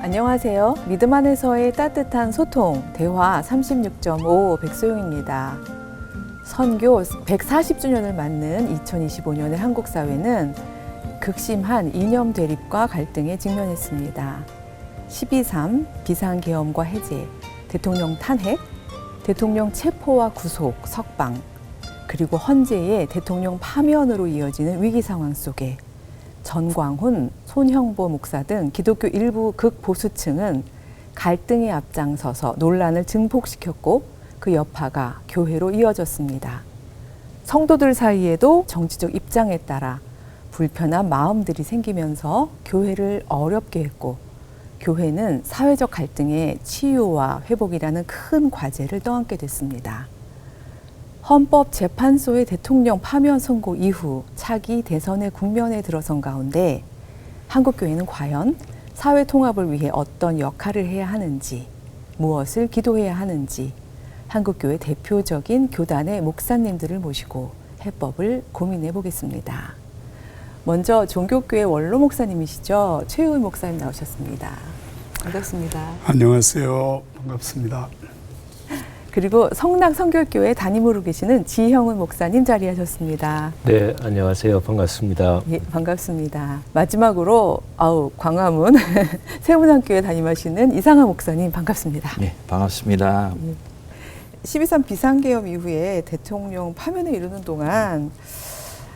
안녕하세요. 믿음 안에서의 따뜻한 소통, 대화 36.5 백소영입니다. 선교 140주년을 맞는 2025년의 한국 사회는 극심한 이념 대립과 갈등에 직면했습니다. 12.3 비상계엄과 해제, 대통령 탄핵, 대통령 체포와 구속, 석방, 그리고 헌재의 대통령 파면으로 이어지는 위기 상황 속에 전광훈, 손형보 목사 등 기독교 일부 극보수층은 갈등에 앞장서서 논란을 증폭시켰고 그 여파가 교회로 이어졌습니다. 성도들 사이에도 정치적 입장에 따라 불편한 마음들이 생기면서 교회를 어렵게 했고 교회는 사회적 갈등의 치유와 회복이라는 큰 과제를 떠안게 됐습니다. 헌법재판소의 대통령 파면 선고 이후 차기 대선의 국면에 들어선 가운데 한국교회는 과연 사회 통합을 위해 어떤 역할을 해야 하는지, 무엇을 기도해야 하는지 한국교회 대표적인 교단의 목사님들을 모시고 해법을 고민해 보겠습니다. 먼저 종교교회 원로 목사님이시죠. 최의훈 목사님 나오셨습니다. 반갑습니다. 안녕하세요. 반갑습니다. 그리고 성락 성결교회 담임으로 계시는 지형훈 목사님 자리하셨습니다. 네, 안녕하세요. 반갑습니다. 예, 반갑습니다. 마지막으로 광화문 세문안교회 담임하시는 이상하 목사님 반갑습니다. 네, 반갑습니다. 12.3 비상계엄 이후에 대통령 파면에 이르는 동안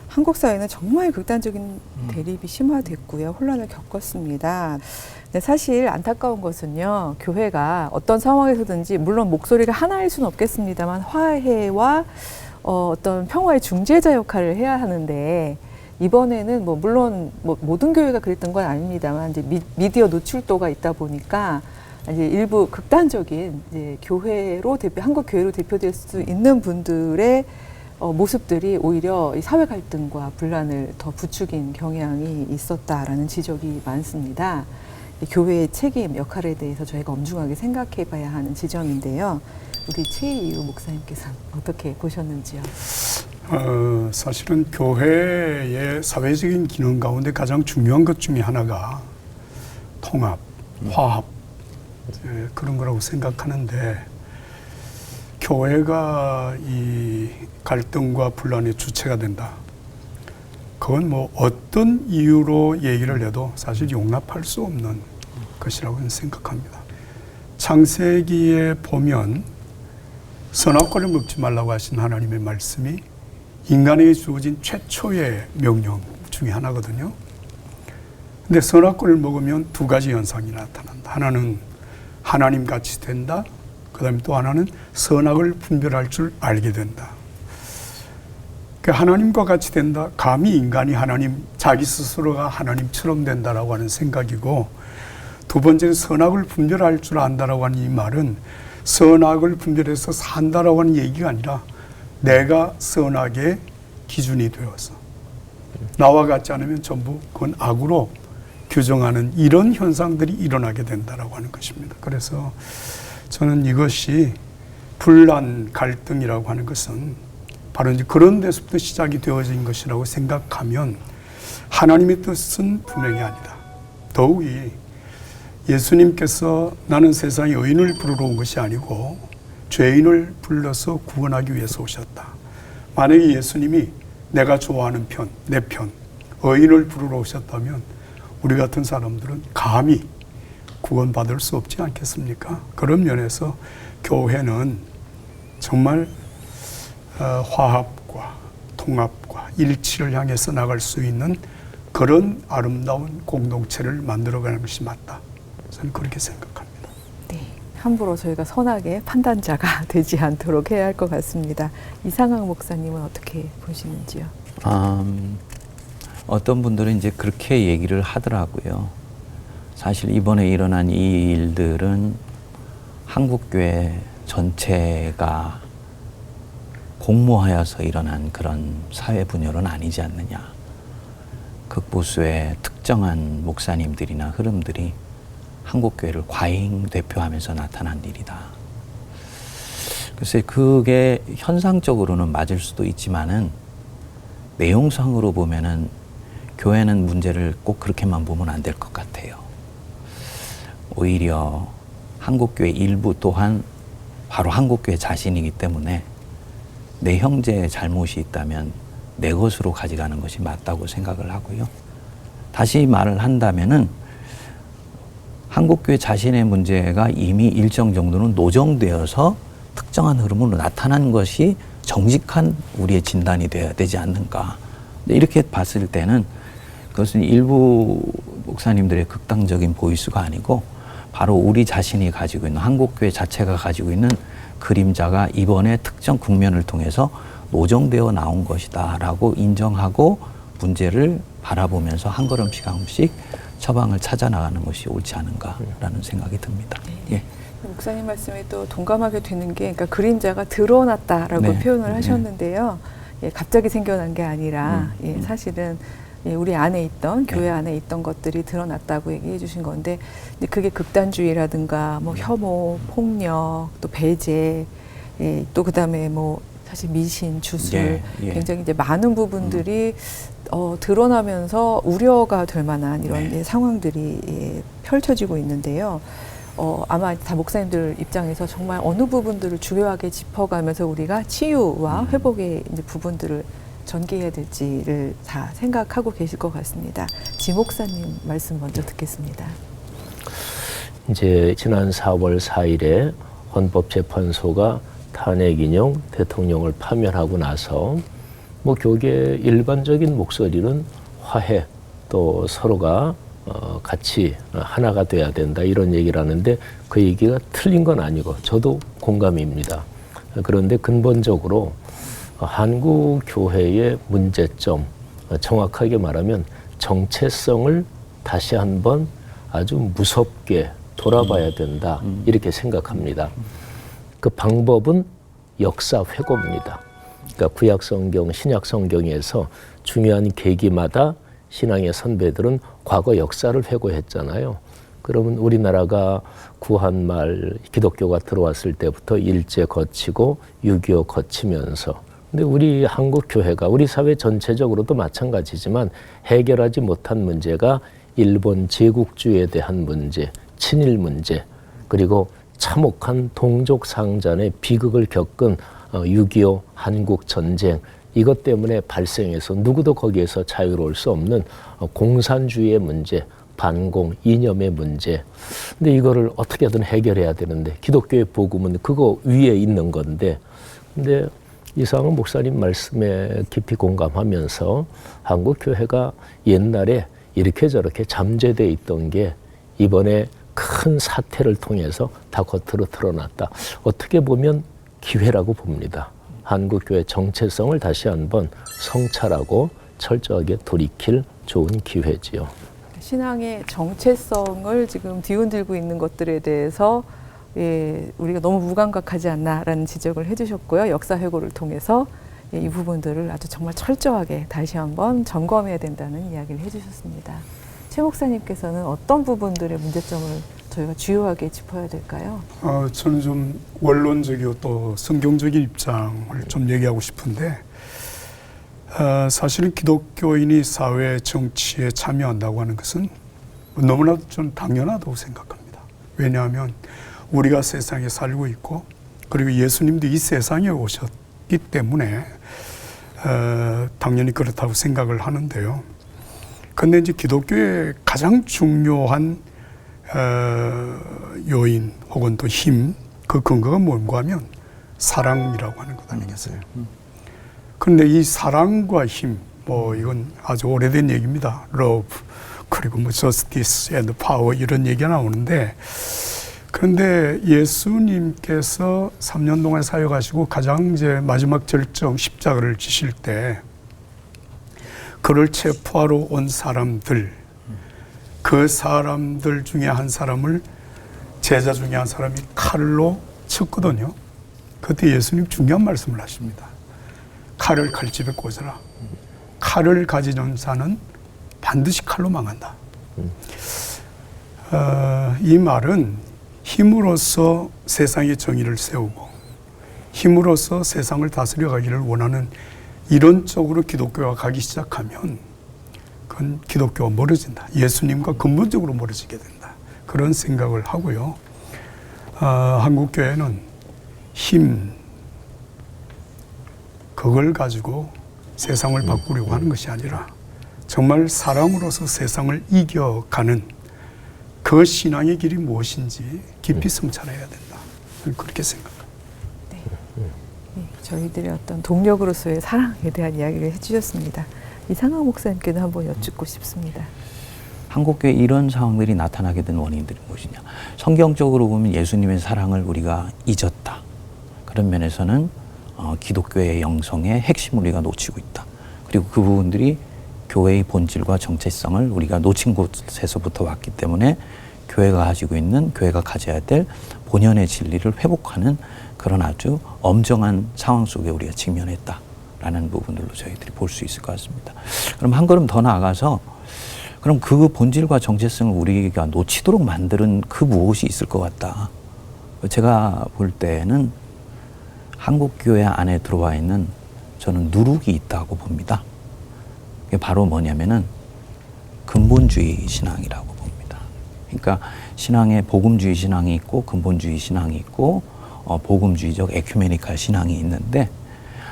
한국 사회는 정말 극단적인 대립이 심화됐고요. 혼란을 겪었습니다. 근데 사실 안타까운 것은요. 교회가 어떤 상황에서든지 물론 목소리가 하나일 수는 없겠습니다만 화해와 어떤 평화의 중재자 역할을 해야 하는데 이번에는 물론 모든 교회가 그랬던 건 아닙니다만 이제 미디어 노출도가 있다 보니까 이제 일부 극단적인 이제 교회로 한국 교회로 대표될 수 있는 분들의 모습들이 오히려 이 사회 갈등과 분란을 더 부추긴 경향이 있었다라는 지적이 많습니다. 교회의 책임, 역할에 대해서 저희가 엄중하게 생각해 봐야 하는 지점인데요. 우리 최의우 목사님께서는 어떻게 보셨는지요? 사실은 교회의 사회적인 기능 가운데 가장 중요한 것 중에 하나가 통합, 화합 그런 거라고 생각하는데 교회가 이 갈등과 분란의 주체가 된다. 그건 어떤 이유로 얘기를 해도 사실 용납할 수 없는 것이라고 생각합니다. 창세기에 보면 선악과를 먹지 말라고 하신 하나님의 말씀이 인간에게 주어진 최초의 명령 중에 하나거든요. 근데 선악과를 먹으면 두 가지 현상이 나타난다. 하나는 하나님같이 된다. 그 다음에 또 하나는 선악을 분별할 줄 알게 된다. 하나님과 같이 된다. 감히 인간이 자기 스스로가 하나님처럼 된다라고 하는 생각이고, 두 번째는 선악을 분별할 줄 안다라고 하는 이 말은 선악을 분별해서 산다라고 하는 얘기가 아니라 내가 선악의 기준이 되어서 나와 같지 않으면 전부 그건 악으로 규정하는 이런 현상들이 일어나게 된다라고 하는 것입니다. 그래서 저는 이것이 분란, 갈등이라고 하는 것은 바로 이제 그런 데서부터 시작이 되어진 것이라고 생각하면 하나님의 뜻은 분명히 아니다. 더욱이 예수님께서 나는 세상에 의인을 부르러 온 것이 아니고 죄인을 불러서 구원하기 위해서 오셨다. 만약에 예수님이 내가 좋아하는 편, 내 편, 의인을 부르러 오셨다면 우리 같은 사람들은 감히 구원받을 수 없지 않겠습니까? 그런 면에서 교회는 정말 화합과 통합과 일치를 향해서 나갈 수 있는 그런 아름다운 공동체를 만들어가는 것이 맞다. 저는 그렇게 생각합니다. 네, 함부로 저희가 선악의 판단자가 되지 않도록 해야 할 것 같습니다. 이상학 목사님은 어떻게 보시는지요? 어떤 분들은 이제 그렇게 얘기를 하더라고요. 사실 이번에 일어난 이 일들은 한국교회 전체가 공모하여서 일어난 그런 사회 분열은 아니지 않느냐. 극보수의 특정한 목사님들이나 흐름들이 한국교회를 과잉 대표하면서 나타난 일이다. 글쎄 그게 현상적으로는 맞을 수도 있지만은 내용상으로 보면은 교회는 문제를 꼭 그렇게만 보면 안 될 것 같아요. 오히려 한국교회 일부 또한 바로 한국교회 자신이기 때문에 내 형제의 잘못이 있다면 내 것으로 가져가는 것이 맞다고 생각을 하고요. 다시 말을 한다면은 한국교회 자신의 문제가 이미 일정 정도는 노정되어서 특정한 흐름으로 나타난 것이 정직한 우리의 진단이 되어야 되지 않는가. 이렇게 봤을 때는 그것은 일부 목사님들의 극단적인 보이스가 아니고 바로 우리 자신이 가지고 있는 한국교회 자체가 가지고 있는 그림자가 이번에 특정 국면을 통해서 노정되어 나온 것이다라고 인정하고 문제를 바라보면서 한 걸음씩 한 걸음씩 처방을 찾아 나가는 것이 옳지 않은가라는 생각이 듭니다. 네. 예. 목사님 말씀에 또 동감하게 되는 게, 그러니까 그림자가 드러났다라고 네. 표현을 하셨는데요. 예, 갑자기 생겨난 게 아니라 예, 음. 사실은 예, 우리 안에 있던 네. 교회 안에 있던 것들이 드러났다고 얘기해 주신 건데, 근데 그게 극단주의라든가 뭐 혐오, 폭력, 또 배제, 예, 또 그다음에 뭐 사실 미신, 주술, 예, 예. 굉장히 이제 많은 부분들이 드러나면서 우려가 될 만한 이런 네. 예, 상황들이 예, 펼쳐지고 있는데요. 아마 다 목사님들 입장에서 정말 어느 부분들을 중요하게 짚어가면서 우리가 치유와 회복의 이제 부분들을 전개해야 될지를 다 생각하고 계실 것 같습니다. 지 목사님 말씀 먼저 듣겠습니다. 이제 지난 4월 4일에 헌법재판소가 탄핵인용 대통령을 파면하고 나서 뭐 교계의 일반적인 목소리는 화해, 또 서로가 같이 하나가 돼야 된다, 이런 얘기를 하는데 그 얘기가 틀린 건 아니고 저도 공감입니다. 그런데 근본적으로 한국 교회의 문제점, 정확하게 말하면 정체성을 다시 한번 아주 무섭게 돌아봐야 된다, 이렇게 생각합니다. 그 방법은 역사 회고입니다. 그러니까 구약 성경, 신약 성경에서 중요한 계기마다 신앙의 선배들은 과거 역사를 회고했잖아요. 그러면 우리나라가 구한말 기독교가 들어왔을 때부터 일제 거치고 6.25 거치면서, 근데 우리 한국 교회가 우리 사회 전체적으로도 마찬가지지만 해결하지 못한 문제가 일본 제국주의에 대한 문제, 친일 문제, 그리고 참혹한 동족 상잔의 비극을 겪은 6.25 한국 전쟁, 이것 때문에 발생해서 누구도 거기에서 자유로울 수 없는 공산주의의 문제, 반공, 이념의 문제. 근데 이거를 어떻게든 해결해야 되는데 기독교의 복음은 그거 위에 있는 건데, 근데 이상은 목사님 말씀에 깊이 공감하면서 한국 교회가 옛날에 이렇게 저렇게 잠재되어 있던 게 이번에 큰 사태를 통해서 다 겉으로 드러났다. 어떻게 보면 기회라고 봅니다. 한국교회 정체성을 다시 한번 성찰하고 철저하게 돌이킬 좋은 기회지요. 신앙의 정체성을 지금 뒤흔들고 있는 것들에 대해서 예, 우리가 너무 무감각하지 않나라는 지적을 해주셨고요. 역사 회고를 통해서 예, 이 부분들을 아주 정말 철저하게 다시 한번 점검해야 된다는 이야기를 해주셨습니다. 최 목사님께서는 어떤 부분들의 문제점을 저희가 주요하게 짚어야 될까요? 저는 좀 원론적이고 또 성경적인 입장을 좀 얘기하고 싶은데, 사실은 기독교인이 사회 정치에 참여한다고 하는 것은 너무나도 좀 당연하다고 생각합니다. 왜냐하면 우리가 세상에 살고 있고, 그리고 예수님도 이 세상에 오셨기 때문에 당연히 그렇다고 생각을 하는데요. 근데 이제 기독교의 가장 중요한 요인 혹은 또 힘, 그 근거가 뭔가 하면 사랑이라고 하는 것 아니겠어요? 그런데 이 사랑과 힘, 뭐 이건 아주 오래된 얘기입니다. love, 그리고 뭐 justice and power, 이런 얘기가 나오는데, 그런데 예수님께서 3년 동안 사역하시고 가장 이제 마지막 절정 십자가를 지실 때 그를 체포하러 온 사람들, 그 사람들 중에 한 사람을, 제자 중에 한 사람이 칼로 쳤거든요. 그때 예수님 중요한 말씀을 하십니다. 칼을 칼집에 꽂아라. 칼을 가지는 자는 반드시 칼로 망한다. 이 말은 힘으로써 세상의 정의를 세우고 힘으로써 세상을 다스려 가기를 원하는 이런 쪽으로 기독교가 가기 시작하면 그건 기독교가 멀어진다. 예수님과 근본적으로 멀어지게 된다. 그런 생각을 하고요. 한국 교회는 힘, 그걸 가지고 세상을 바꾸려고 하는 것이 아니라 정말 사람으로서 세상을 이겨가는 그 신앙의 길이 무엇인지 깊이 성찰해야 된다. 그렇게 생각합니다. 네, 저희들의 어떤 동력으로서의 사랑에 대한 이야기를 해주셨습니다. 이상학 목사님께도 한번 여쭙고 싶습니다. 한국교회 이런 상황들이 나타나게 된 원인들이 무엇이냐. 성경적으로 보면 예수님의 사랑을 우리가 잊었다. 그런 면에서는 기독교의 영성의 핵심을 우리가 놓치고 있다. 그리고 그 부분들이 교회의 본질과 정체성을 우리가 놓친 곳에서부터 왔기 때문에 교회가 가지고 있는, 교회가 가져야 될 본연의 진리를 회복하는 그런 아주 엄정한 상황 속에 우리가 직면했다라는 부분들로 저희들이 볼 수 있을 것 같습니다. 그럼 한 걸음 더 나아가서 그럼 그 본질과 정체성을 우리가 놓치도록 만드는 그 무엇이 있을 것 같다. 제가 볼 때는 한국교회 안에 들어와 있는 저는 누룩이 있다고 봅니다. 그게 바로 뭐냐면은 근본주의 신앙이라고 봅니다. 그러니까 신앙에 복음주의 신앙이 있고 근본주의 신앙이 있고 복음주의적 에큐메니칼 신앙이 있는데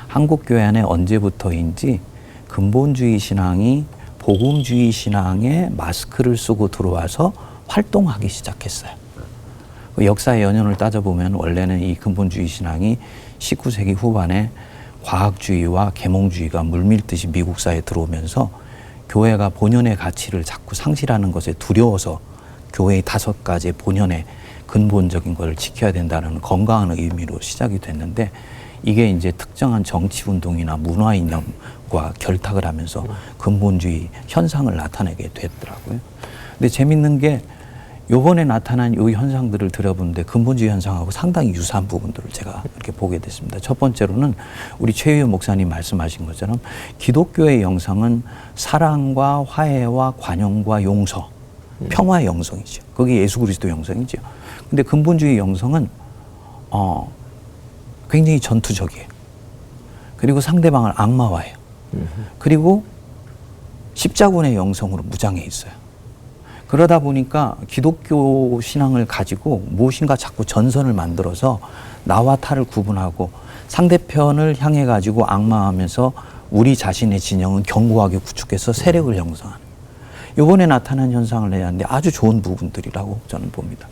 한국교회 안에 언제부터인지 근본주의 신앙이 복음주의 신앙에 마스크를 쓰고 들어와서 활동하기 시작했어요. 그 역사의 연연을 따져보면 원래는 이 근본주의 신앙이 19세기 후반에 과학주의와 계몽주의가 물밀듯이 미국 사회에 들어오면서 교회가 본연의 가치를 자꾸 상실하는 것에 두려워서 교회의 5가지 본연의 근본적인 것을 지켜야 된다는 건강한 의미로 시작이 됐는데 이게 이제 특정한 정치운동이나 문화 이념과 결탁을 하면서 근본주의 현상을 나타내게 됐더라고요. 근데 재밌는 게 요번에 나타난 이 현상들을 들여보는데 근본주의 현상하고 상당히 유사한 부분들을 제가 이렇게 보게 됐습니다. 첫 번째로는 우리 최유현 목사님 말씀하신 것처럼 기독교의 영성은 사랑과 화해와 관용과 용서, 평화의 영성이죠. 그게 예수 그리스도 영성이죠. 근데 근본주의 영성은 굉장히 전투적이에요. 그리고 상대방을 악마화해요. 그리고 십자군의 영성으로 무장해 있어요. 그러다 보니까 기독교 신앙을 가지고 무엇인가 자꾸 전선을 만들어서 나와 타를 구분하고 상대편을 향해 가지고 악마하면서 우리 자신의 진영은 견고하게 구축해서 세력을 형성하는 이번에 나타난 현상을 내는데 아주 좋은 부분들이라고 저는 봅니다.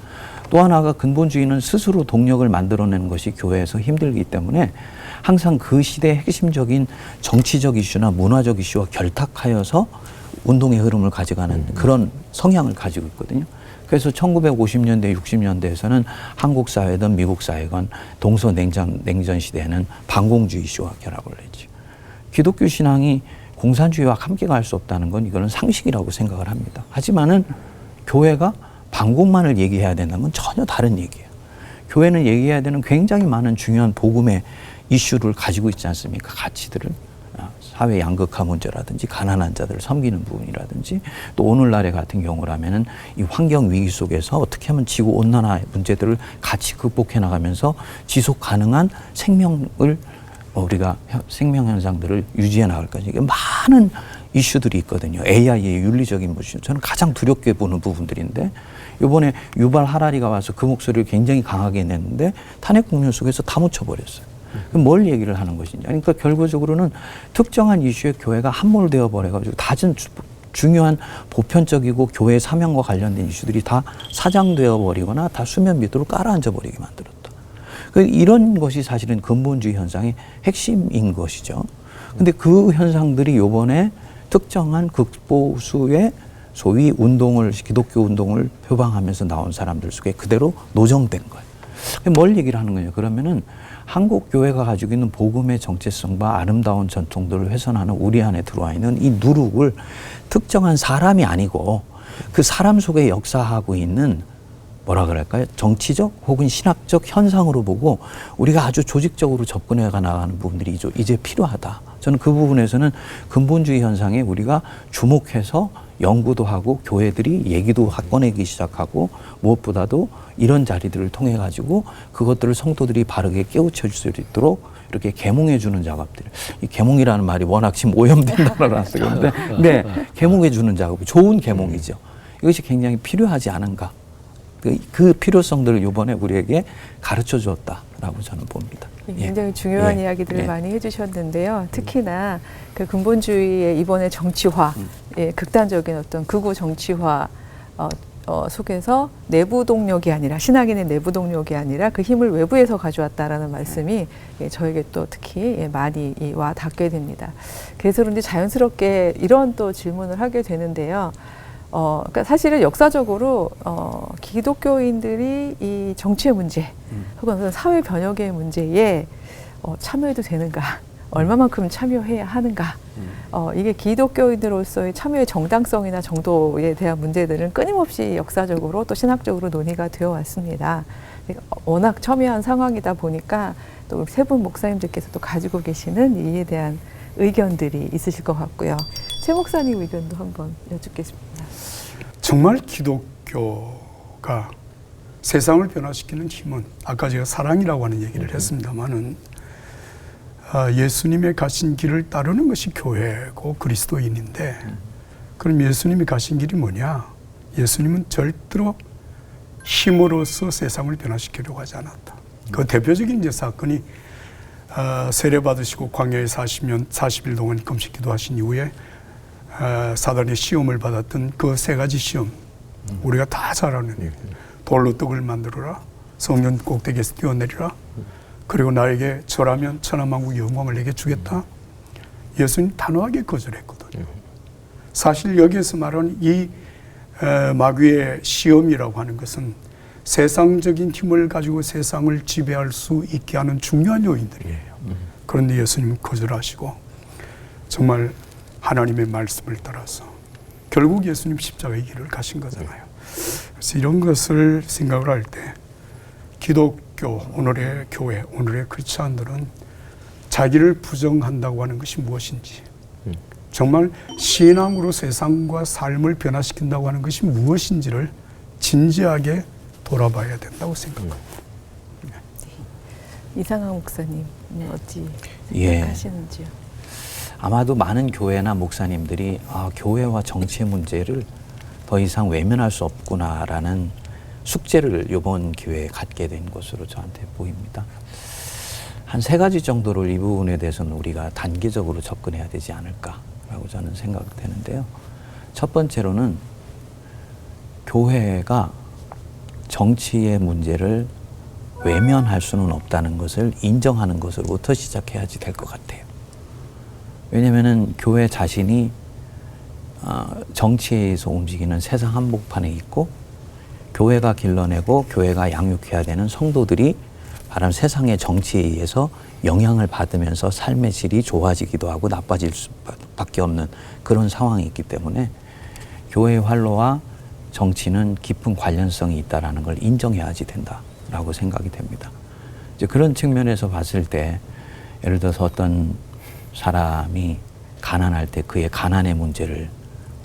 또 하나가 근본주의는 스스로 동력을 만들어내는 것이 교회에서 힘들기 때문에 항상 그 시대의 핵심적인 정치적 이슈나 문화적 이슈와 결탁하여서 운동의 흐름을 가져가는 그런 성향을 가지고 있거든요. 그래서 1950년대, 60년대에서는 한국 사회든 미국 사회건 동서냉전 시대에는 반공주의 이슈와 결합을 했죠. 기독교 신앙이 공산주의와 함께 갈 수 없다는 건 이거는 상식이라고 생각을 합니다. 하지만은 교회가 반공만을 얘기해야 된다는 건 전혀 다른 얘기예요. 교회는 얘기해야 되는 굉장히 많은 중요한 복음의 이슈를 가지고 있지 않습니까? 가치들을. 사회 양극화 문제라든지 가난한 자들을 섬기는 부분이라든지 또 오늘날의 같은 경우라면은 이 환경 위기 속에서 어떻게 하면 지구 온난화 문제들을 같이 극복해 나가면서 지속 가능한 생명을 우리가 생명 현상들을 유지해 나갈까 이게 많은 이슈들이 있거든요. AI의 윤리적인 이슈 저는 가장 두렵게 보는 부분들인데 이번에 유발 하라리가 와서 그 목소리를 굉장히 강하게 냈는데 탄핵 국면 속에서 다 묻혀버렸어요. 그럼 뭘 얘기를 하는 것이냐. 그러니까 결과적으로는 특정한 이슈에 교회가 함몰되어 버려가지고 다른 중요한 보편적이고 교회의 사명과 관련된 이슈들이 다 사장되어 버리거나 다 수면 밑으로 깔아앉아 버리게 만들었다. 이런 것이 사실은 근본주의 현상의 핵심인 것이죠. 근데 그 현상들이 요번에 특정한 극보수의 소위 운동을, 기독교 운동을 표방하면서 나온 사람들 속에 그대로 노정된 거예요. 뭘 얘기를 하는 거냐. 그러면은 한국 교회가 가지고 있는 복음의 정체성과 아름다운 전통들을 훼손하는 우리 안에 들어와 있는 이 누룩을 특정한 사람이 아니고 그 사람 속에 역사하고 있는 뭐라 그럴까요? 정치적 혹은 신학적 현상으로 보고 우리가 아주 조직적으로 접근해 나가는 부분들이 이제 필요하다. 저는 그 부분에서는 근본주의 현상에 우리가 주목해서 연구도 하고 교회들이 얘기도 꺼내기 시작하고 무엇보다도 이런 자리들을 통해 가지고 그것들을 성도들이 바르게 깨우쳐 줄 수 있도록 이렇게 계몽해 주는 작업들. 이 계몽이라는 말이 워낙 지금 오염된 단어라 쓰는데 네, 계몽해 주는 작업. 좋은 계몽이죠. 이것이 굉장히 필요하지 않은가 그 필요성들을 이번에 우리에게 가르쳐 주었다라고 저는 봅니다. 굉장히 중요한 예. 이야기들을 예. 많이 해주셨는데요. 특히나 그 근본주의의 이번에 정치화, 예, 극단적인 어떤 극우 정치화 속에서 내부 동력이 아니라, 신학인의 내부 동력이 아니라 그 힘을 외부에서 가져왔다라는 말씀이 예, 저에게 또 특히 예, 많이 와 닿게 됩니다. 그래서 그런지 자연스럽게 이런 또 질문을 하게 되는데요. 그러니까 사실은 역사적으로 기독교인들이 이 정치의 문제 혹은 사회 변혁의 문제에 참여해도 되는가, 얼마만큼 참여해야 하는가, 이게 기독교인으로서의 참여의 정당성이나 정도에 대한 문제들은 끊임없이 역사적으로 또 신학적으로 논의가 되어 왔습니다. 워낙 첨예한 상황이다 보니까 또 세 분 목사님들께서 또 가지고 계시는 이에 대한 의견들이 있으실 것 같고요. 최 목사님 의견도 한번 여쭙겠습니다. 정말 기독교가 세상을 변화시키는 힘은 아까 제가 사랑이라고 하는 얘기를 했습니다마는 예수님의 가신 길을 따르는 것이 교회고 그리스도인인데 그럼 예수님이 가신 길이 뭐냐? 예수님은 절대로 힘으로써 세상을 변화시키려고 하지 않았다. 그 대표적인 이제 사건이 세례 받으시고 광야에 40일 동안 금식 기도하신 이후에 사단의 시험을 받았던 그 세 가지 시험, 우리가 다 잘 아는 일. 돌로 떡을 만들어라, 성전 꼭대기에서 뛰어내리라, 그리고 나에게 절하면 천하만국 영광을 내게 주겠다. 예수님 단호하게 거절했거든요. 사실 여기에서 말하는 이 마귀의 시험이라고 하는 것은 세상적인 힘을 가지고 세상을 지배할 수 있게 하는 중요한 요인들이에요. 그런데 예수님은 거절하시고 정말 하나님의 말씀을 따라서 결국 예수님 십자가의 길을 가신 거잖아요. 그래서 이런 것을 생각을 할 때 기독교, 오늘의 교회, 오늘의 크리스찬들은 자기를 부정한다고 하는 것이 무엇인지, 정말 신앙으로 세상과 삶을 변화시킨다고 하는 것이 무엇인지를 진지하게 돌아봐야 된다고 생각합니다. 이상학 목사님 어찌 예. 생각하시는지요? 아마도 많은 교회나 목사님들이 교회와 정치의 문제를 더 이상 외면할 수 없구나라는 숙제를 이번 기회에 갖게 된 것으로 저한테 보입니다. 한 3가지 정도를 이 부분에 대해서는 우리가 단계적으로 접근해야 되지 않을까라고 저는 생각되는데요. 첫 번째로는 교회가 정치의 문제를 외면할 수는 없다는 것을 인정하는 것으로부터 시작해야지 될 것 같아요. 왜냐하면 교회 자신이 정치에서 움직이는 세상 한복판에 있고 교회가 길러내고 교회가 양육해야 되는 성도들이 바로 세상의 정치에 의해서 영향을 받으면서 삶의 질이 좋아지기도 하고 나빠질 수밖에 없는 그런 상황이 있기 때문에 교회의 활로와 정치는 깊은 관련성이 있다는 걸 인정해야지 된다라고 생각이 됩니다. 이제 그런 측면에서 봤을 때 예를 들어서 어떤 사람이 가난할 때 그의 가난의 문제를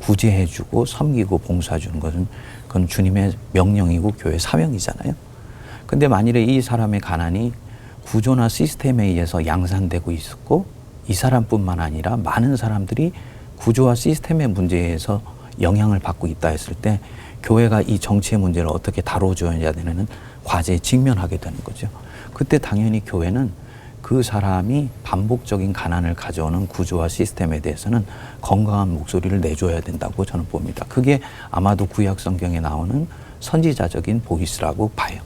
구제해주고 섬기고 봉사해주는 것은 그건 주님의 명령이고 교회의 사명이잖아요. 근데 만일에 이 사람의 가난이 구조나 시스템에 의해서 양산되고 있었고 이 사람뿐만 아니라 많은 사람들이 구조와 시스템의 문제에서 영향을 받고 있다 했을 때 교회가 이 정치의 문제를 어떻게 다뤄줘야 되는 과제에 직면하게 되는 거죠. 그때 당연히 교회는 그 사람이 반복적인 가난을 가져오는 구조와 시스템에 대해서는 건강한 목소리를 내줘야 된다고 저는 봅니다. 그게 아마도 구약 성경에 나오는 선지자적인 보이스라고 봐요.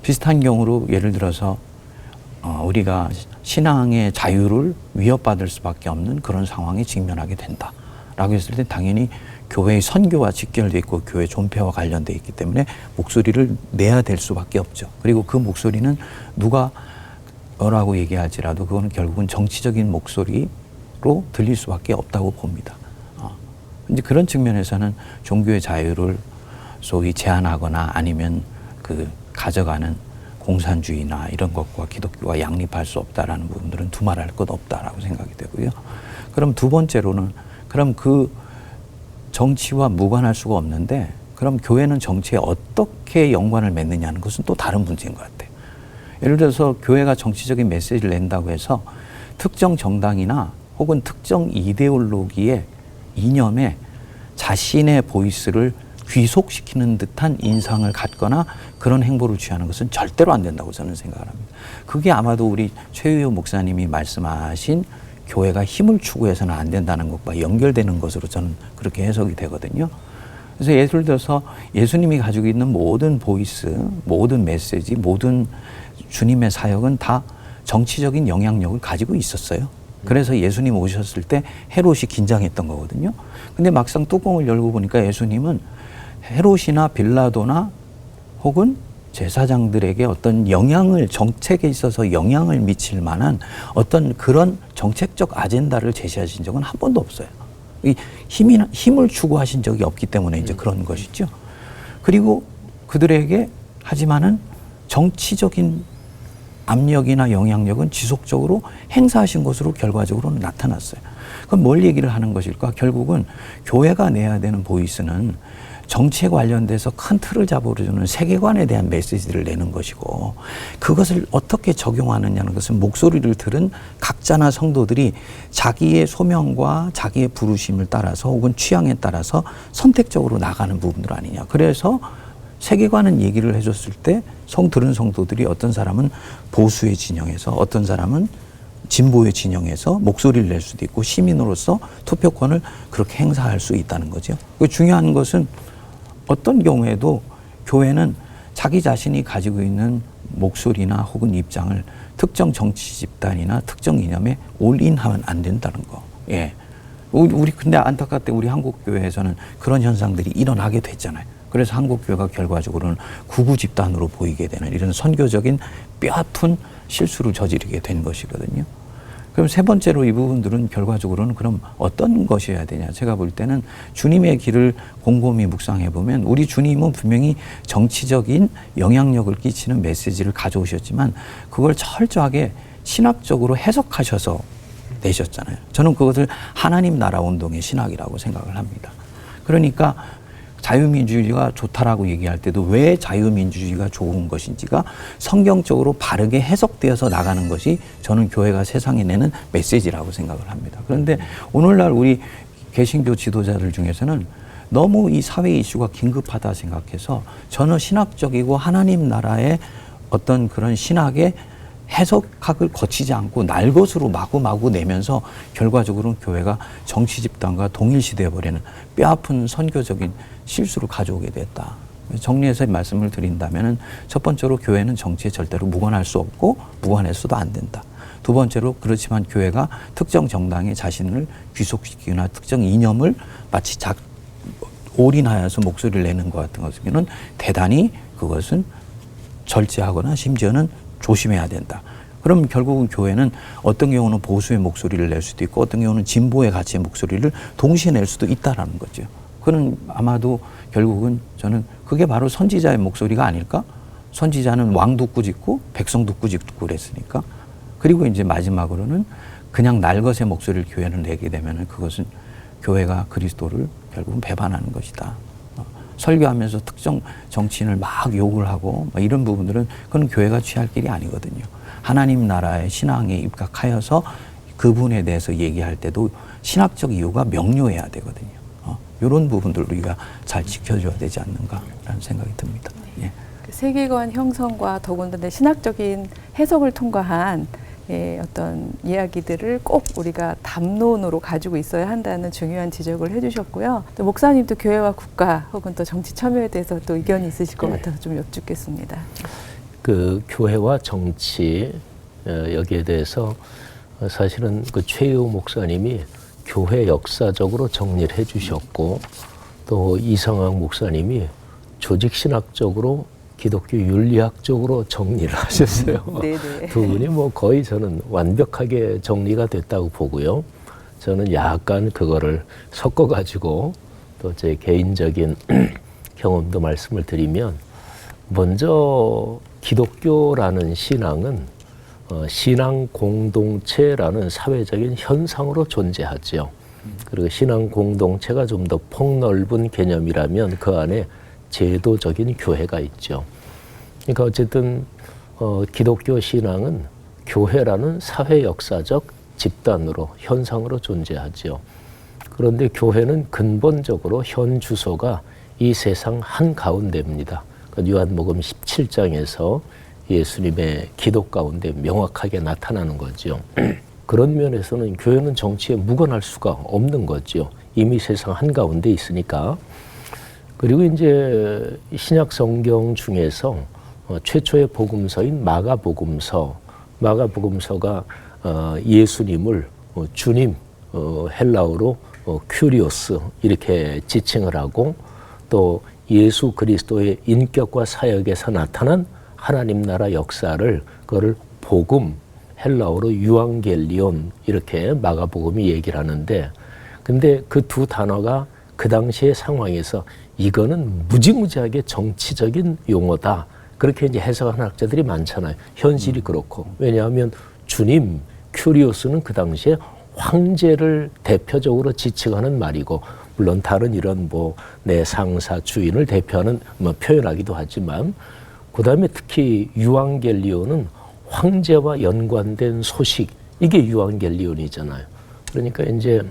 비슷한 경우로 예를 들어서 우리가 신앙의 자유를 위협받을 수밖에 없는 그런 상황에 직면하게 된다라고 했을 때 당연히 교회의 선교와 직결되어 있고 교회 존폐와 관련되어 있기 때문에 목소리를 내야 될 수밖에 없죠. 그리고 그 목소리는 누가 뭐라고 얘기할지라도 그거는 결국은 정치적인 목소리로 들릴 수밖에 없다고 봅니다. 이제 그런 측면에서는 종교의 자유를 소위 제한하거나 아니면 그 가져가는 공산주의나 이런 것과 기독교가 양립할 수 없다라는 부분들은 두말할 것 없다라고 생각이 되고요. 그럼 두 번째로는 그럼 그 정치와 무관할 수가 없는데 그럼 교회는 정치에 어떻게 연관을 맺느냐는 것은 또 다른 문제인 것 같아요. 예를 들어서 교회가 정치적인 메시지를 낸다고 해서 특정 정당이나 혹은 특정 이데올로기의 이념에 자신의 보이스를 귀속시키는 듯한 인상을 갖거나 그런 행보를 취하는 것은 절대로 안 된다고 저는 생각을 합니다. 그게 아마도 우리 최유호 목사님이 말씀하신 교회가 힘을 추구해서는 안 된다는 것과 연결되는 것으로 저는 그렇게 해석이 되거든요. 그래서 예를 들어서 예수님이 가지고 있는 모든 보이스, 모든 메시지, 모든 주님의 사역은 다 정치적인 영향력을 가지고 있었어요. 그래서 예수님 오셨을 때 헤롯이 긴장했던 거거든요. 근데 막상 뚜껑을 열고 보니까 예수님은 헤롯이나 빌라도나 혹은 제사장들에게 어떤 영향을, 정책에 있어서 영향을 미칠 만한 어떤 그런 정책적 아젠다를 제시하신 적은 한 번도 없어요. 이 힘을 추구하신 적이 없기 때문에 이제 그런 것이죠. 그리고 그들에게 하지만은 정치적인 압력이나 영향력은 지속적으로 행사하신 것으로 결과적으로는 나타났어요. 그럼 뭘 얘기를 하는 것일까? 결국은 교회가 내야 되는 보이스는 정치에 관련돼서 큰 틀을 잡아주는 세계관에 대한 메시지를 내는 것이고, 그것을 어떻게 적용하느냐는 것은 목소리를 들은 각자나 성도들이 자기의 소명과 자기의 부르심을 따라서 혹은 취향에 따라서 선택적으로 나가는 부분들 아니냐. 그래서 세계관은 얘기를 해줬을 때 들은 성도들이 어떤 사람은 보수의 진영에서 어떤 사람은 진보의 진영에서 목소리를 낼 수도 있고 시민으로서 투표권을 그렇게 행사할 수 있다는 거죠. 중요한 것은 어떤 경우에도 교회는 자기 자신이 가지고 있는 목소리나 혹은 입장을 특정 정치 집단이나 특정 이념에 올인하면 안 된다는 거. 예. 우리 근데 안타깝게 우리 한국 교회에서는 그런 현상들이 일어나게 됐잖아요. 그래서 한국 교회가 결과적으로는 구구 집단으로 보이게 되는 이런 선교적인 뼈아픈 실수를 저지르게 된 것이거든요. 그럼 세 번째로 이 부분들은 결과적으로는 그럼 어떤 것이어야 되냐. 제가 볼 때는 주님의 길을 곰곰이 묵상해 보면 우리 주님은 분명히 정치적인 영향력을 끼치는 메시지를 가져오셨지만 그걸 철저하게 신학적으로 해석하셔서 내셨잖아요. 저는 그것을 하나님 나라 운동의 신학이라고 생각을 합니다. 그러니까 자유민주주의가 좋다라고 얘기할 때도 왜 자유민주주의가 좋은 것인지가 성경적으로 바르게 해석되어서 나가는 것이 저는 교회가 세상에 내는 메시지라고 생각을 합니다. 그런데 오늘날 우리 개신교 지도자들 중에서는 너무 이 사회 이슈가 긴급하다 생각해서 전혀 신학적이고 하나님 나라의 어떤 그런 신학의 해석학을 거치지 않고 날 것으로 마구마구 내면서 결과적으로는 교회가 정치 집단과 동일시되어 버리는 뼈아픈 선교적인 실수를 가져오게 됐다. 정리해서 말씀을 드린다면은 첫 번째로 교회는 정치에 절대로 무관할 수 없고 무관해서도 안 된다. 두 번째로 그렇지만 교회가 특정 정당에 자신을 귀속시키거나 특정 이념을 마치 올인하여서 목소리를 내는 것 같은 것은 대단히 그것은 절제하거나 심지어는 조심해야 된다. 그럼 결국은 교회는 어떤 경우는 보수의 목소리를 낼 수도 있고 어떤 경우는 진보의 가치의 목소리를 동시에 낼 수도 있다라는 거죠. 그는 아마도 결국은 저는 그게 바로 선지자의 목소리가 아닐까? 선지자는 왕도 꾸짖고 백성도 꾸짖고 그랬으니까. 그리고 이제 마지막으로는 그냥 날것의 목소리를 교회는 내게 되면 그것은 교회가 그리스도를 결국은 배반하는 것이다. 설교하면서 특정 정치인을 막 욕을 하고 이런 부분들은 그건 교회가 취할 길이 아니거든요. 하나님 나라의 신앙에 입각하여서 그분에 대해서 얘기할 때도 신학적 이유가 명료해야 되거든요. 이런 부분들 우리가 잘 지켜줘야 되지 않는가라는 생각이 듭니다. 예. 그 세계관 형성과 더군다나 신학적인 해석을 통과한 어떤 이야기들을 꼭 우리가 담론으로 가지고 있어야 한다는 중요한 지적을 해주셨고요. 또 목사님도 교회와 국가 혹은 또 정치 참여에 대해서 또 의견이 있으실 것 같아서 좀 여쭙겠습니다. 그 교회와 정치 여기에 대해서 사실은 그 최유호 목사님이 교회 역사적으로 정리를 해주셨고 또 이성학 목사님이 조직신학적으로 기독교 윤리학적으로 정리를 하셨어요. 두 분이 뭐 거의 저는 완벽하게 정리가 됐다고 보고요. 저는 약간 그거를 섞어가지고 또 제 개인적인 경험도 말씀을 드리면 먼저 기독교라는 신앙은 신앙 공동체라는 사회적인 현상으로 존재하죠. 그리고 신앙 공동체가 좀 더 폭넓은 개념이라면 그 안에 제도적인 교회가 있죠. 그러니까 어쨌든 기독교 신앙은 교회라는 사회 역사적 집단으로 현상으로 존재하죠. 그런데 교회는 근본적으로 현 주소가 이 세상 한가운데입니다. 요한복음 17장에서 예수님의 기도 가운데 명확하게 나타나는 거죠. 그런 면에서는 교회는 정치에 묵어날 수가 없는 거죠. 이미 세상 한가운데 있으니까. 그리고 이제 신약 성경 중에서 최초의 복음서인 마가복음서가 예수님을 주님, 헬라어로 큐리오스 이렇게 지칭을 하고, 또 예수 그리스도의 인격과 사역에서 나타난 하나님 나라 역사를 그거를 복음, 헬라어로 유앙겔리온 이렇게 마가복음이 얘기를 하는데, 근데 그 두 단어가 그 당시의 상황에서 이거는 무지무지하게 정치적인 용어다, 그렇게 이제 해석하는 학자들이 많잖아요. 현실이 그렇고. 왜냐하면 주님, 큐리오스는 그 당시에 황제를 대표적으로 지칭하는 말이고, 물론 다른 이런 내 상사, 주인을 대표하는 표현하기도 하지만, 그 다음에 특히 유앙겔리온은 황제와 연관된 소식, 이게 유앙겔리온이잖아요. 그러니까 이제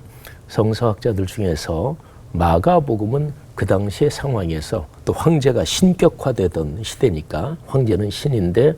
성서학자들 중에서 마가복음은 그 당시의 상황에서, 또 황제가 신격화되던 시대니까 황제는 신인데,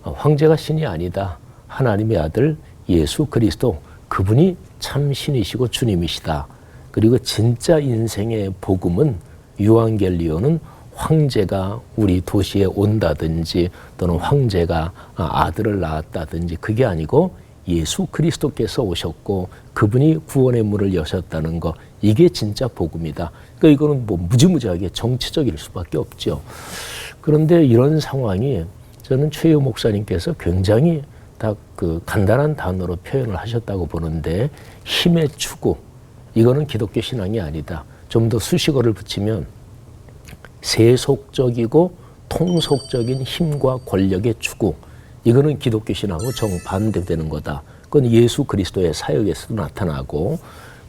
황제가 신이 아니다, 하나님의 아들 예수 그리스도, 그분이 참 신이시고 주님이시다. 그리고 진짜 인생의 복음은, 유앙겔리온은 황제가 우리 도시에 온다든지 또는 황제가 아들을 낳았다든지 그게 아니고 예수 그리스도께서 오셨고 그분이 구원의 문을 여셨다는 거, 이게 진짜 복음이다. 그러니까 이거는 무지무지하게 정치적일 수밖에 없죠. 그런데 이런 상황이 저는 최유 목사님께서 굉장히 다 그 간단한 단어로 표현을 하셨다고 보는데, 힘의 추구, 이거는 기독교 신앙이 아니다. 좀 더 수식어를 붙이면 세속적이고 통속적인 힘과 권력의 추구, 이거는 기독교 신앙하고 정반대되는 거다. 그건 예수 그리스도의 사역에서도 나타나고,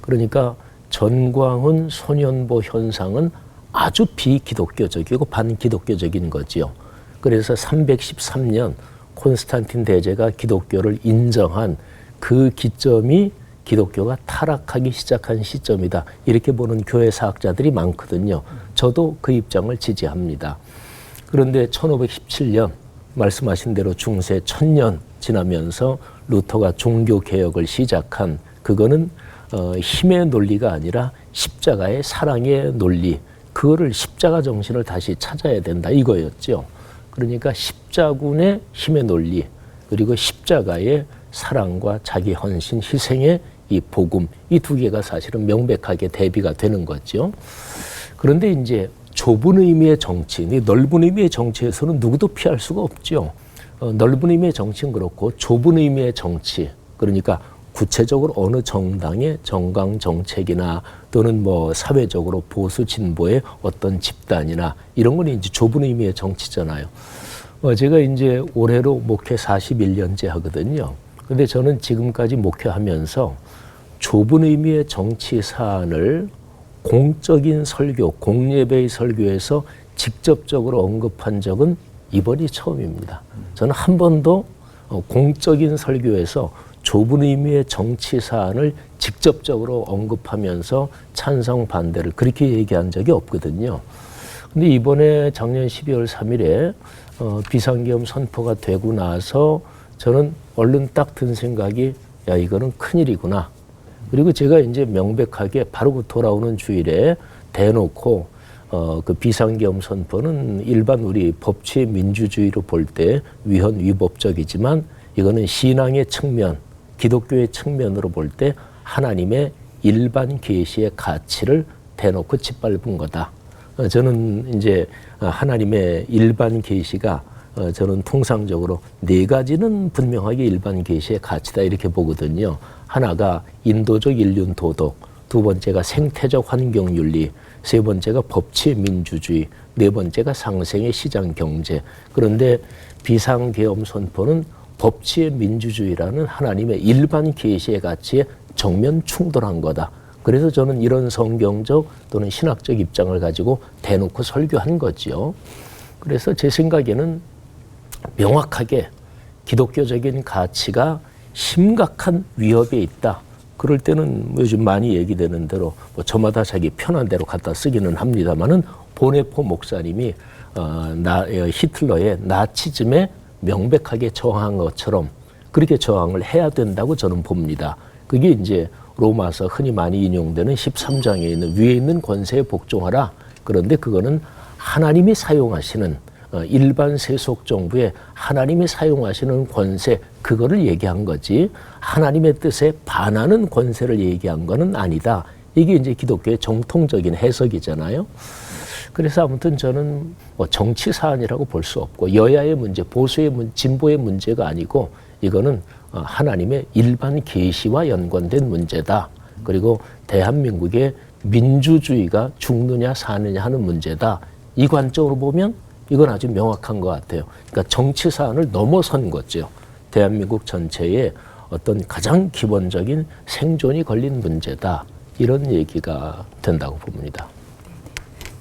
그러니까 전광훈 소년보 현상은 아주 비기독교적이고 반기독교적인 거지요. 그래서 313년 콘스탄틴 대제가 기독교를 인정한 그 기점이 기독교가 타락하기 시작한 시점이다, 이렇게 보는 교회 사학자들이 많거든요. 저도 그 입장을 지지합니다. 그런데 1517년 말씀하신 대로 중세 1000년 지나면서 루터가 종교개혁을 시작한, 그거는 힘의 논리가 아니라 십자가의 사랑의 논리, 그거를 십자가 정신을 다시 찾아야 된다, 이거였죠. 그러니까 십자군의 힘의 논리, 그리고 십자가의 사랑과 자기 헌신, 희생의 이 복음, 이 두 개가 사실은 명백하게 대비가 되는 거죠. 그런데 이제 좁은 의미의 정치, 넓은 의미의 정치에서는 누구도 피할 수가 없죠. 넓은 의미의 정치는 그렇고, 좁은 의미의 정치, 그러니까 구체적으로 어느 정당의 정강 정책이나 또는 사회적으로 보수 진보의 어떤 집단이나 이런 건 이제 좁은 의미의 정치잖아요. 제가 이제 올해로 목회 41년째 하거든요. 근데 저는 지금까지 목회하면서 좁은 의미의 정치 사안을 공적인 설교, 공예배의 설교에서 직접적으로 언급한 적은 이번이 처음입니다. 저는 한 번도 공적인 설교에서 좁은 의미의 정치 사안을 직접적으로 언급하면서 찬성 반대를 그렇게 얘기한 적이 없거든요. 근데 이번에 작년 12월 3일에 비상계엄 선포가 되고 나서 저는 얼른 딱 든 생각이, 야, 이거는 큰일이구나. 그리고 제가 이제 명백하게 바로 그 돌아오는 주일에 대놓고 그 비상계엄 선포는 일반 우리 법치의 민주주의로 볼 때 위헌 위법적이지만, 이거는 신앙의 측면, 기독교의 측면으로 볼 때 하나님의 일반 계시의 가치를 대놓고 짓밟은 거다. 저는 이제 하나님의 일반 계시가 저는 통상적으로 네 가지는 분명하게 일반 계시의 가치다, 이렇게 보거든요. 하나가 인도적 인륜 도덕, 두 번째가 생태적 환경윤리, 세 번째가 법치의 민주주의, 네 번째가 상생의 시장 경제. 그런데 비상계엄 선포는 법치의 민주주의라는 하나님의 일반 계시의 가치에 정면 충돌한 거다. 그래서 저는 이런 성경적 또는 신학적 입장을 가지고 대놓고 설교한 거지요. 그래서 제 생각에는 명확하게 기독교적인 가치가 심각한 위협에 있다. 그럴 때는 요즘 많이 얘기되는 대로 뭐 저마다 자기 편한 대로 갖다 쓰기는 합니다만은 보네포 목사님이 히틀러의 나치즘에 명백하게 저항한 것처럼 그렇게 저항을 해야 된다고 저는 봅니다. 그게 이제 로마서 흔히 많이 인용되는 13장에 있는 위에 있는 권세에 복종하라. 그런데 그거는 하나님이 사용하시는 일반 세속 정부에 하나님이 사용하시는 권세 그거를 얘기한 거지 하나님의 뜻에 반하는 권세를 얘기한 거는 아니다. 이게 이제 기독교의 정통적인 해석이잖아요. 그래서 아무튼 저는 뭐 정치 사안이라고 볼 수 없고 여야의 문제, 보수의 진보의 문제가 아니고 이거는 하나님의 일반 계시와 연관된 문제다. 그리고 대한민국의 민주주의가 죽느냐 사느냐 하는 문제다. 이 관점으로 보면 이건 아주 명확한 것 같아요. 그러니까 정치 사안을 넘어선 거죠. 대한민국 전체의 어떤 가장 기본적인 생존이 걸린 문제다. 이런 얘기가 된다고 봅니다.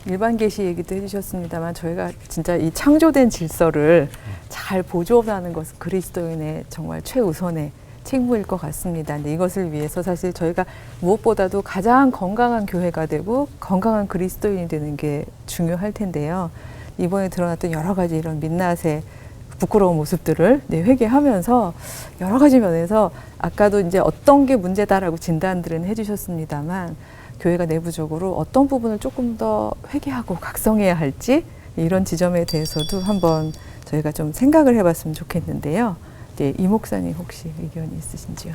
일반 계시 얘기도 해주셨습니다만 저희가 진짜 이 창조된 질서를 잘 보존하는 것은 그리스도인의 정말 최우선의 책무일 것 같습니다. 근데 이것을 위해서 사실 저희가 무엇보다도 가장 건강한 교회가 되고 건강한 그리스도인이 되는 게 중요할 텐데요. 이번에 드러났던 여러 가지 이런 민낯의 부끄러운 모습들을 회개하면서 여러 가지 면에서 아까도 이제 어떤 게 문제다라고 진단들은 해주셨습니다만 교회가 내부적으로 어떤 부분을 조금 더 회개하고 각성해야 할지 이런 지점에 대해서도 한번 저희가 좀 생각을 해봤으면 좋겠는데요. 네, 이 목사님 혹시 의견이 있으신지요?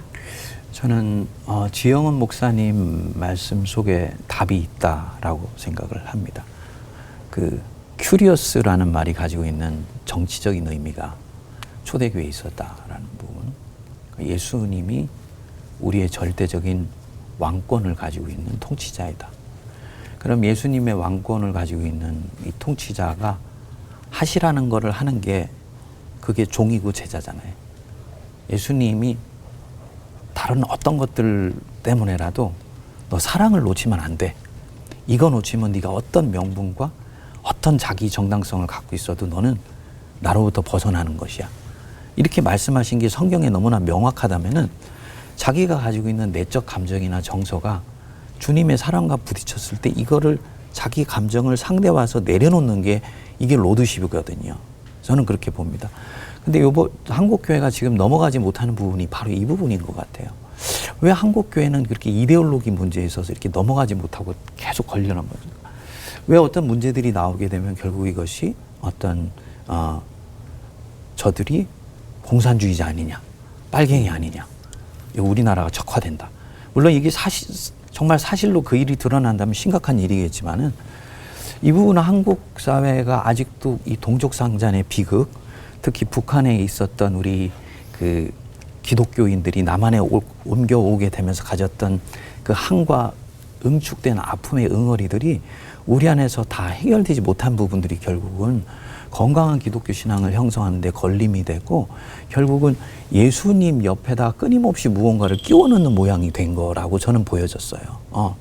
저는 지영은 목사님 말씀 속에 답이 있다라고 생각을 합니다. 그 큐리어스라는 말이 가지고 있는 정치적인 의미가 초대교회에 있었다라는 부분. 예수님이 우리의 절대적인 왕권을 가지고 있는 통치자이다. 그럼 예수님의 왕권을 가지고 있는 이 통치자가 하시라는 거를 하는 게 그게 종이고 제자잖아요. 예수님이 다른 어떤 것들 때문에라도 너 사랑을 놓치면 안 돼. 이거 놓치면 네가 어떤 명분과 어떤 자기 정당성을 갖고 있어도 너는 나로부터 벗어나는 것이야. 이렇게 말씀하신 게 성경에 너무나 명확하다면은 자기가 가지고 있는 내적 감정이나 정서가 주님의 사랑과 부딪혔을 때 이거를 자기 감정을 상대 와서 내려놓는 게 이게 로드십이거든요. 저는 그렇게 봅니다. 근데 한국 교회가 지금 넘어가지 못하는 부분이 바로 이 부분인 것 같아요. 왜 한국 교회는 그렇게 이데올로기 문제에 있어서 이렇게 넘어가지 못하고 계속 걸려는 겁니까? 왜 어떤 문제들이 나오게 되면 결국 이것이 어떤 저들이 공산주의자 아니냐, 빨갱이 아니냐, 우리나라가 적화된다. 물론 이게 정말 사실로 그 일이 드러난다면 심각한 일이겠지만은 이 부분은 한국 사회가 아직도 이 동족상잔의 비극, 특히 북한에 있었던 우리 그 기독교인들이 남한에 옮겨오게 되면서 가졌던 그 한과 응축된 아픔의 응어리들이 우리 안에서 다 해결되지 못한 부분들이 결국은 건강한 기독교 신앙을 형성하는 데 걸림이 되고 결국은 예수님 옆에다 끊임없이 무언가를 끼워 넣는 모양이 된 거라고 저는 보여졌어요.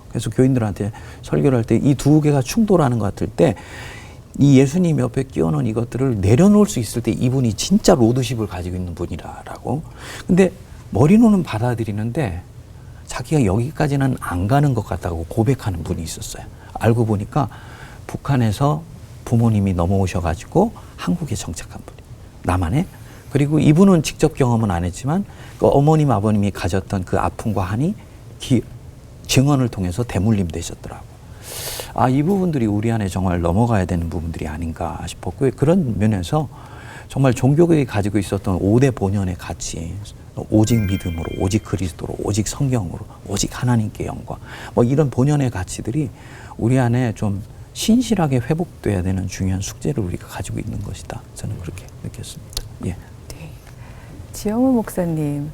그래서 교인들한테 설교를 할 때 이 두 개가 충돌하는 것 같을 때 이 예수님 옆에 끼워 넣은 이것들을 내려놓을 수 있을 때 이분이 진짜 로드십을 가지고 있는 분이라고. 근데 머리로는 받아들이는데 자기가 여기까지는 안 가는 것 같다고 고백하는 분이 있었어요. 알고 보니까 북한에서 부모님이 넘어오셔가지고 한국에 정착한 분이 남한에. 그리고 이분은 직접 경험은 안 했지만 그 어머님 아버님이 가졌던 그 아픔과 한이 증언을 통해서 대물림 되셨더라고. 이 부분들이 우리 안에 정말 넘어가야 되는 부분들이 아닌가 싶었고요. 그런 면에서 정말 종교국이 가지고 있었던 5대 본연의 가치, 오직 믿음으로, 오직 그리스도로, 오직 성경으로, 오직 하나님께 영광, 뭐 이런 본연의 가치들이 우리 안에 좀 신실하게 회복돼야 되는 중요한 숙제를 우리가 가지고 있는 것이다. 저는 그렇게 느꼈습니다. 예. 네. 지영훈 목사님,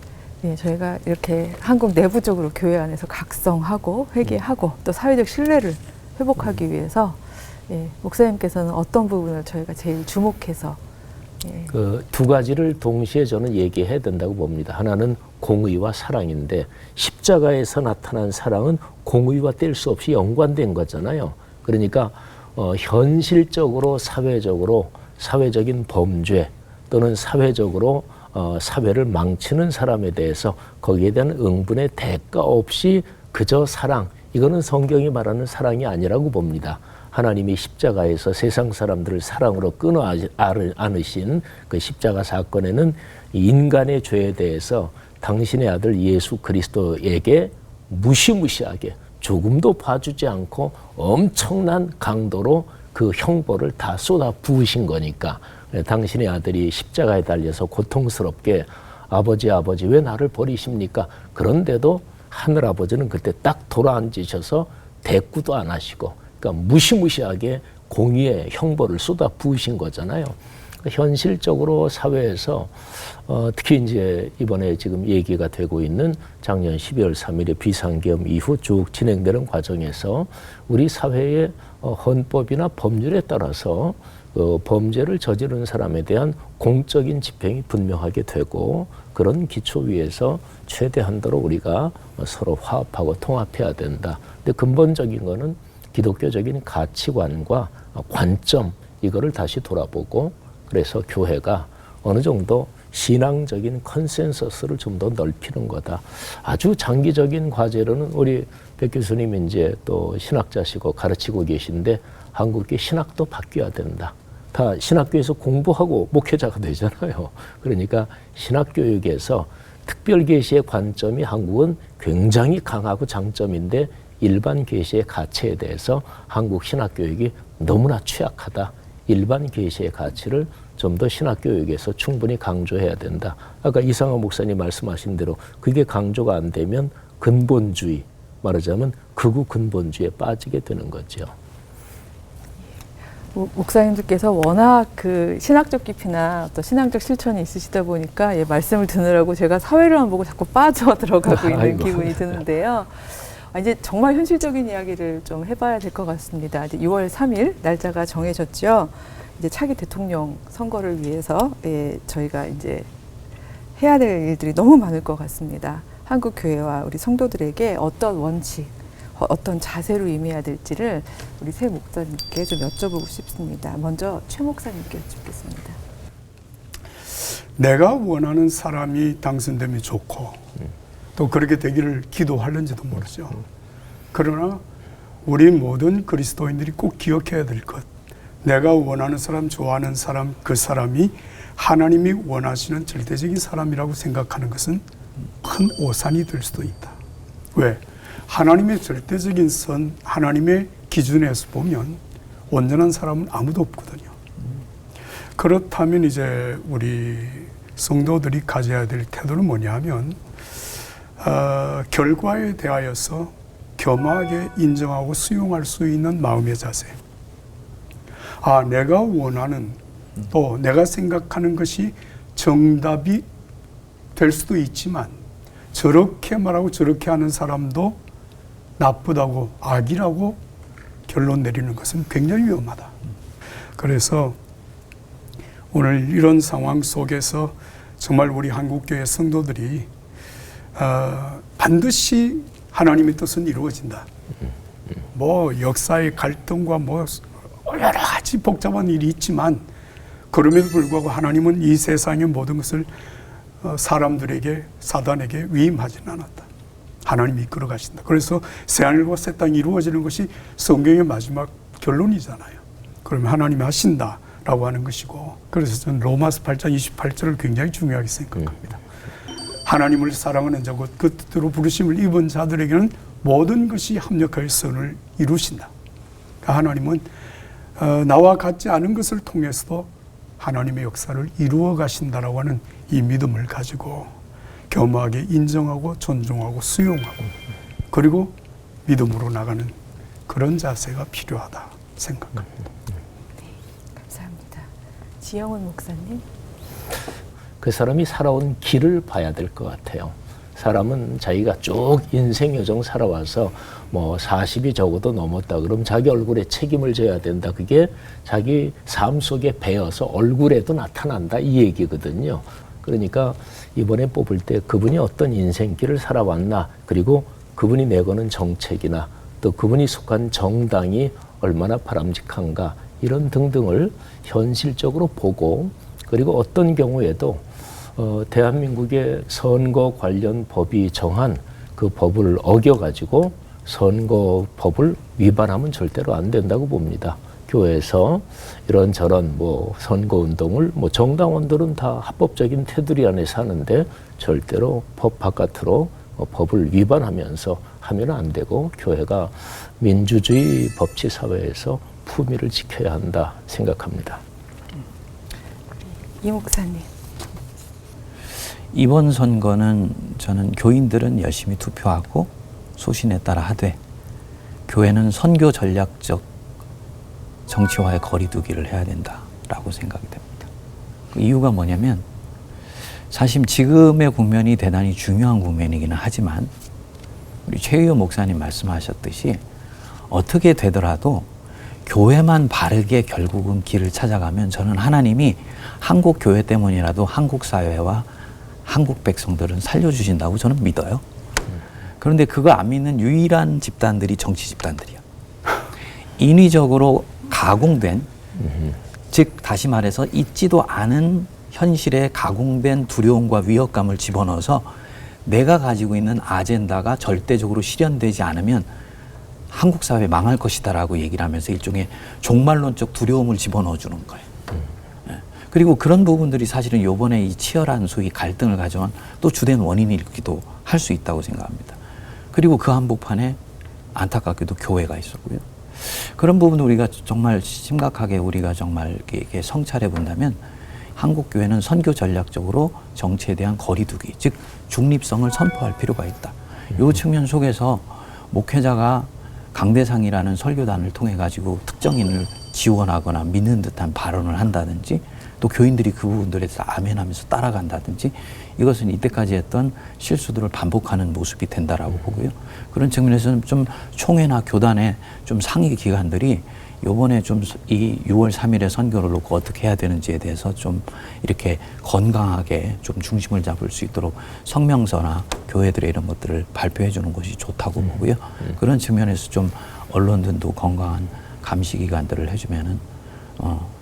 저희가 이렇게 한국 내부적으로 교회 안에서 각성하고 회개하고 또 사회적 신뢰를 회복하기 위해서 목사님께서는 어떤 부분을 저희가 제일 주목해서 그 두 가지를 동시에 저는 얘기해야 된다고 봅니다. 하나는 공의와 사랑인데 십자가에서 나타난 사랑은 공의와 뗄 수 없이 연관된 거잖아요. 그러니까 현실적으로 사회적인 범죄 또는 사회적으로 사회를 망치는 사람에 대해서 거기에 대한 응분의 대가 없이 그저 사랑, 이거는 성경이 말하는 사랑이 아니라고 봅니다. 하나님이 십자가에서 세상 사람들을 사랑으로 끊어 안으신 그 십자가 사건에는 인간의 죄에 대해서 당신의 아들 예수 그리스도에게 무시무시하게 조금도 봐주지 않고 엄청난 강도로 그 형벌을 다 쏟아 부으신 거니까 당신의 아들이 십자가에 달려서 고통스럽게 아버지 왜 나를 버리십니까? 그런데도 하늘아버지는 그때 딱 돌아앉으셔서 대꾸도 안 하시고 그러니까 무시무시하게 공의의 형벌을 쏟아 부으신 거잖아요. 현실적으로 사회에서 특히 이제 이번에 지금 얘기가 되고 있는 작년 12월 3일에 비상계엄 이후 쭉 진행되는 과정에서 우리 사회의 헌법이나 법률에 따라서 범죄를 저지른 사람에 대한 공적인 집행이 분명하게 되고 그런 기초 위에서 최대한도로 우리가 서로 화합하고 통합해야 된다. 근데 근본적인 거는 기독교적인 가치관과 관점 이거를 다시 돌아보고 그래서 교회가 어느 정도 신앙적인 컨센서스를 좀 더 넓히는 거다. 아주 장기적인 과제로는 우리 백 교수님 이제 또 신학자시고 가르치고 계신데 한국의 신학도 바뀌어야 된다. 다 신학교에서 공부하고 목회자가 되잖아요. 그러니까 신학교육에서 특별계시의 관점이 한국은 굉장히 강하고 장점인데 일반 계시의 가치에 대해서 한국 신학교육이 너무나 취약하다. 일반 계시의 가치를 좀 더 신학교육에서 충분히 강조해야 된다. 아까 이상호 목사님 말씀하신 대로 그게 강조가 안 되면 근본주의, 말하자면 극우 근본주의에 빠지게 되는 거죠. 목사님들께서 워낙 그 신학적 깊이나 또 신앙적 실천이 있으시다 보니까 말씀을 듣느라고 제가 사회를만 보고 자꾸 빠져 들어가고 있는 아이고. 기분이 드는데요. 이제 정말 현실적인 이야기를 좀 해봐야 될 것 같습니다. 이제 6월 3일 날짜가 정해졌죠. 이제 차기 대통령 선거를 위해서 저희가 이제 해야 될 일들이 너무 많을 것 같습니다. 한국 교회와 우리 성도들에게 어떤 원칙, 어떤 자세로 임해야 될지를 우리 새 목사님께 좀 여쭤보고 싶습니다. 먼저 최 목사님께 여쭙겠습니다. 내가 원하는 사람이 당선되면 좋고 또 그렇게 되기를 기도하는지도 모르죠. 그러나 우리 모든 그리스도인들이 꼭 기억해야 될 것, 내가 원하는 사람, 좋아하는 사람, 그 사람이 하나님이 원하시는 절대적인 사람이라고 생각하는 것은 큰 오산이 될 수도 있다. 왜? 하나님의 절대적인 선, 하나님의 기준에서 보면 온전한 사람은 아무도 없거든요. 그렇다면 이제 우리 성도들이 가져야 될 태도는 뭐냐 하면 결과에 대하여서 겸하게 인정하고 수용할 수 있는 마음의 자세. 내가 원하는 또 내가 생각하는 것이 정답이 될 수도 있지만 저렇게 말하고 저렇게 하는 사람도 나쁘다고 악이라고 결론 내리는 것은 굉장히 위험하다. 그래서 오늘 이런 상황 속에서 정말 우리 한국교회 성도들이 반드시 하나님의 뜻은 이루어진다. 뭐 역사의 갈등과 뭐 여러 가지 복잡한 일이 있지만 그럼에도 불구하고 하나님은 이 세상의 모든 것을 사람들에게 사단에게 위임하지는 않았다. 하나님이 이끌어 가신다. 그래서 새하늘과 새 땅이 이루어지는 것이 성경의 마지막 결론이잖아요. 그러면 하나님이 하신다라고 하는 것이고, 그래서 저는 로마서 8장 28절을 굉장히 중요하게 생각합니다. 하나님을 사랑하는 자 곧 그 뜻대로 부르심을 입은 자들에게는 모든 것이 합력하여 선을 이루신다. 그러니까 하나님은 나와 같지 않은 것을 통해서도 하나님의 역사를 이루어 가신다라고 하는 이 믿음을 가지고 겸허하게 인정하고 존중하고 수용하고 그리고 믿음으로 나가는 그런 자세가 필요하다 생각합니다. 네, 감사합니다. 지영훈 목사님. 그 사람이 살아온 길을 봐야 될 것 같아요. 사람은 자기가 쭉 인생 여정 살아와서 뭐 40이 적어도 넘었다 그럼 자기 얼굴에 책임을 져야 된다. 그게 자기 삶 속에 배어서 얼굴에도 나타난다 이 얘기거든요. 그러니까 이번에 뽑을 때 그분이 어떤 인생길을 살아왔나, 그리고 그분이 내거는 정책이나 또 그분이 속한 정당이 얼마나 바람직한가, 이런 등등을 현실적으로 보고, 그리고 어떤 경우에도 대한민국의 선거 관련 법이 정한 그 법을 어겨가지고 선거법을 위반하면 절대로 안 된다고 봅니다. 교회에서 이런저런 뭐 선거운동을 뭐 정당원들은 다 합법적인 테두리 안에서 하는데 절대로 법 바깥으로 법을 위반하면서 하면 안 되고 교회가 민주주의 법치 사회에서 품위를 지켜야 한다 생각합니다. 이 목사님. 이번 선거는 저는 교인들은 열심히 투표하고 소신에 따라 하되 교회는 선교 전략적 정치와의 거리두기를 해야 된다라고 생각이 됩니다. 그 이유가 뭐냐면 사실 지금의 국면이 대단히 중요한 국면이기는 하지만 우리 최의호 목사님 말씀하셨듯이 어떻게 되더라도 교회만 바르게 결국은 길을 찾아가면 저는 하나님이 한국 교회 때문이라도 한국 사회와 한국 백성들은 살려주신다고 저는 믿어요. 그런데 그거 안 믿는 유일한 집단들이 정치 집단들이야. 인위적으로 가공된, 즉 다시 말해서 있지도 않은 현실에 가공된 두려움과 위협감을 집어넣어서 내가 가지고 있는 아젠다가 절대적으로 실현되지 않으면 한국 사회 망할 것이다라고 얘기를 하면서 일종의 종말론적 두려움을 집어넣어 주는 거예요. 그리고 그런 부분들이 사실은 요번에 이 치열한 소위 갈등을 가져온 또 주된 원인이기도 할 수 있다고 생각합니다. 그리고 그 한복판에 안타깝게도 교회가 있었고요. 그런 부분을 우리가 정말 심각하게 우리가 정말 이렇게 성찰해 본다면 한국 교회는 선교 전략적으로 정치에 대한 거리두기, 즉 중립성을 선포할 필요가 있다. 이 측면 속에서 목회자가 강대상이라는 설교단을 통해 가지고 특정인을 지원하거나 믿는 듯한 발언을 한다든지 또 교인들이 그 부분들에 대해서 아멘하면서 따라간다든지 이것은 이때까지 했던 실수들을 반복하는 모습이 된다라고 보고요. 그런 측면에서는 좀 총회나 교단의 좀 상위 기관들이 요번에 좀 이 6월 3일에 선교를 놓고 어떻게 해야 되는지에 대해서 좀 이렇게 건강하게 좀 중심을 잡을 수 있도록 성명서나 교회들의 이런 것들을 발표해 주는 것이 좋다고 보고요. 그런 측면에서 좀 언론들도 건강한 감시 기관들을 해주면은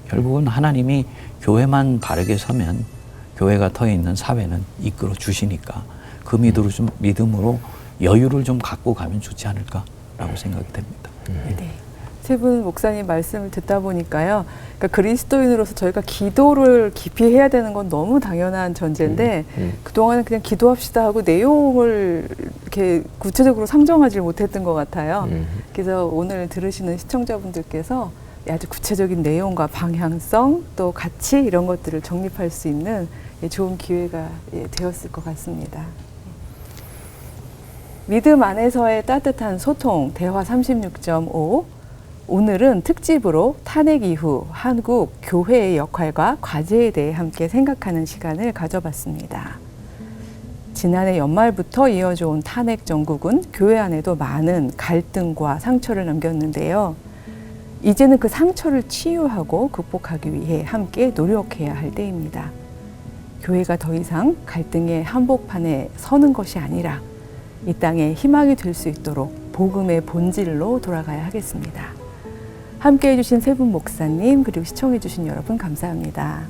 결국은 하나님이 교회만 바르게 서면 교회가 터 있는 사회는 이끌어 주시니까 그 믿음으로 여유를 좀 갖고 가면 좋지 않을까라고 생각이 됩니다. 네. 세 분 목사님 말씀을 듣다 보니까요. 그러니까 그리스도인으로서 저희가 기도를 깊이 해야 되는 건 너무 당연한 전제인데 그동안은 그냥 기도합시다 하고 내용을 이렇게 구체적으로 상정하지 못했던 것 같아요. 그래서 오늘 들으시는 시청자분들께서 아주 구체적인 내용과 방향성 또 가치 이런 것들을 정립할 수 있는 좋은 기회가 되었을 것 같습니다. 믿음 안에서의 따뜻한 소통 대화 36.5 오늘은 특집으로 탄핵 이후 한국 교회의 역할과 과제에 대해 함께 생각하는 시간을 가져봤습니다. 지난해 연말부터 이어져 온 탄핵 정국은 교회 안에도 많은 갈등과 상처를 남겼는데요. 이제는 그 상처를 치유하고 극복하기 위해 함께 노력해야 할 때입니다. 교회가 더 이상 갈등의 한복판에 서는 것이 아니라 이 땅에 희망이 될 수 있도록 복음의 본질로 돌아가야 하겠습니다. 함께해 주신 세 분 목사님 그리고 시청해 주신 여러분 감사합니다.